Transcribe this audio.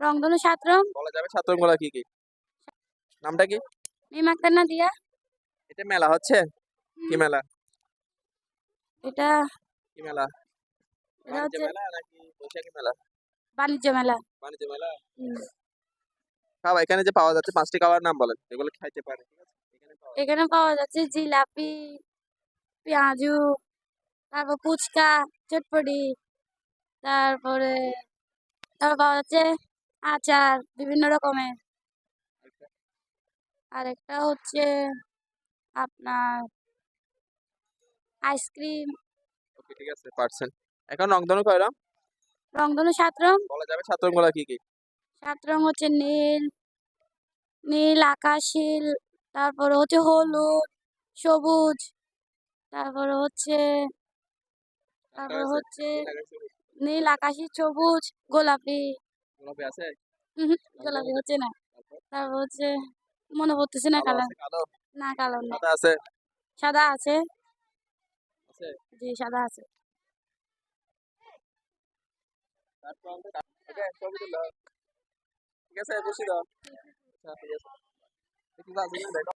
রংধনু ৭ রং। বলা যাবে ৭ রংগুলো কি কি? নামটা কি? মিম আক্তার নাদিয়া। এটা মেলা হচ্ছে? কি মেলা? এটা কি মেলা? এটা বাণিজ্য হচ্ছে মেলা নাকি বৈশাখী মেলা? বাণিজ্য মেলা। বাণিজ্য মেলা। হুম। খাবার এখানে যে পাওয়া যাচ্ছে ৫টি খাবারের নাম বলেন, এগুলো খাইতে পারে, ঠিক আছে? এখানে পাওয়া যায়। এখানে পাওয়া যাচ্ছে জিলাপি, পেঁয়াজু, তারপর ফুচকা, চটপটি, তারপরে তারপর পাওয়া যাচ্ছে আচার বিভিন্ন রকমের। আচ্ছা, আরেকটা হচ্ছে আপনার আইসক্রিম। ওকে ঠিক আছে পারছেন। এখন রংধনু কয় রং? রংধনু ৭ রং। বলা যাবে ৭ রংগুলো কি কি? ৭ রং হচ্ছে নীল, নীল আকাশী, তারপরে হচ্ছে হলুদ, সবুজ, তারপরে হচ্ছে আরেকটা তারপরে আছে হচ্ছে নীল আকাশী সবুজ। নীল আকাশী, সবুজ, গোলাপি। গোলাপি আছে? রংটার গোলাপি মধ্যে? হচ্ছে না। তারপর তারপর হচ্ছে মনে পড়তেছে না কালো কালার। আছে, কালো না কালার না। সাদা আছে, সাদা আছে। আছে। জি সাদা আছে। তারপর ওকে ছবি তুলো। ঠিক আছে, বসি দাও। আচ্ছা ঠিক আছে। একটু আছে কিনা দেখো।